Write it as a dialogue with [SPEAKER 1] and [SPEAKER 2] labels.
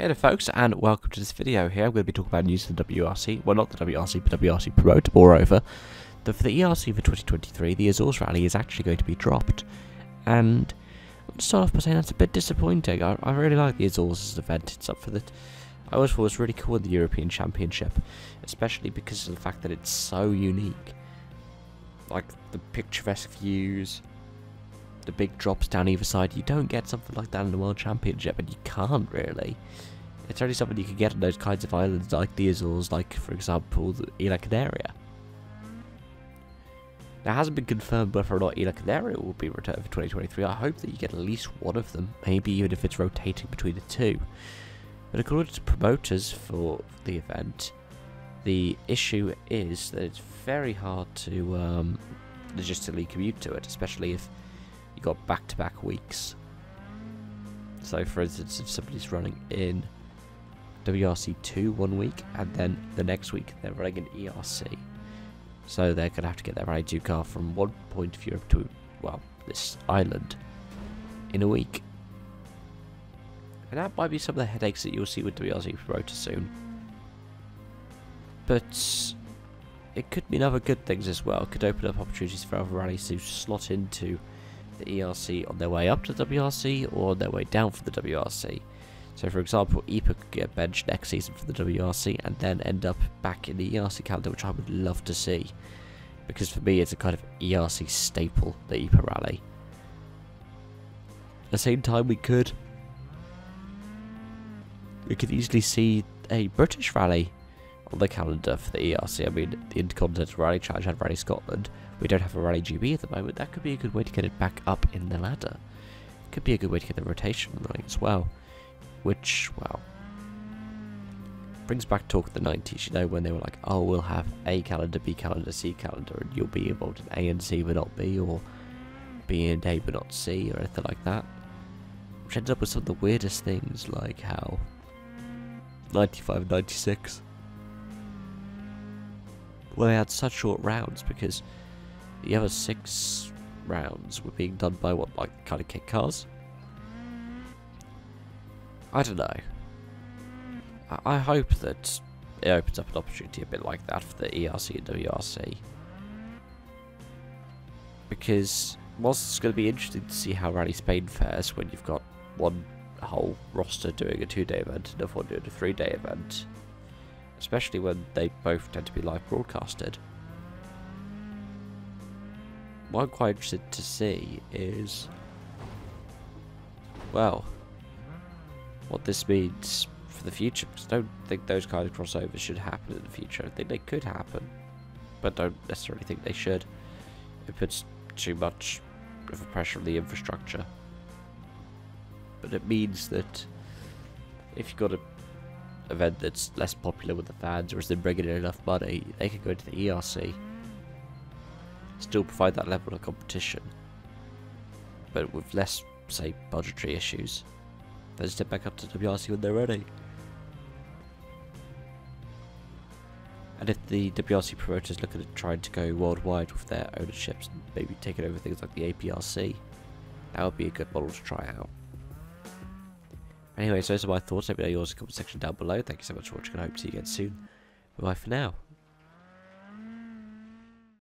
[SPEAKER 1] Hey there folks, and welcome to this video here. I'm going to be talking about news for the WRC, well not the WRC, but WRC Promote. Moreover, for the ERC for 2023, the Azores rally is actually going to be dropped, and I'm going to start off by saying that's a bit disappointing. I really like the Azores as an event. It's up for the... I always thought it was really cool in the European Championship, especially because of the fact that it's so unique. Like, the picturesque views, the big drops down either side. You don't get something like that in the World Championship, and you can't really. It's only something you can get on those kinds of islands like the Azores, like for example the Isla Canaria. Now, it hasn't been confirmed whether or not Isla Canaria will be returned for 2023. I hope that you get at least one of them, maybe even if it's rotating between the two. But according to promoters for the event, the issue is that it's very hard to logistically commute to it, especially if you got back-to-back weeks. So, for instance, if somebody's running in WRC 2 one week, and then the next week they're running in ERC, so they're going to have to get their Rally 2 car from one point of Europe to, well, this island in a week. And that might be some of the headaches that you'll see with WRC Promoter soon. But it could mean other good things as well. It could open up opportunities for other rallies to slot into the ERC on their way up to the WRC or on their way down from the WRC. So, for example, EPA could get benched next season for the WRC and then end up back in the ERC calendar, which I would love to see. Because for me, it's a kind of ERC staple, the EPA rally. At the same time, we could easily see a British rally on the calendar for the ERC. I mean, the Intercontinental Rally Challenge had Rally Scotland. We don't have a Rally GB at the moment. That could be a good way to get it back up in the ladder. It could be a good way to get the rotation running as well. Which, well, brings back talk of the 90s, you know, when they were like, oh, we'll have A calendar, B calendar, C calendar, and you'll be involved in A and C but not B, or B and A but not C, or anything like that. Which ended up with some of the weirdest things, like how 95 and 96, well, they had such short rounds because the other 6 rounds were being done by what, like, kind of kit cars? I don't know. I hope that it opens up an opportunity a bit like that for the ERC and WRC. Because whilst it's going to be interesting to see how Rally Spain fares when you've got one whole roster doing a 2-day event and another one doing a 3-day event, especially when they both tend to be live broadcasted, what I'm quite interested to see is, well, what this means for the future, because I don't think those kind of crossovers should happen in the future. I think they could happen, but don't necessarily think they should. It puts too much of a pressure on the infrastructure. But it means that if you've got an event that's less popular with the fans, or isn't bringing in enough money, they can go into the ERC, still provide that level of competition, but with less, say, budgetary issues. Then step back up to WRC when they're ready. And if the WRC promoters look at trying to go worldwide with their ownerships and maybe taking over things like the APRC, that would be a good model to try out. Anyway, so those are my thoughts. Let me know yours in the comment section down below. Thank you so much for watching, and I hope to see you again soon. Bye for now.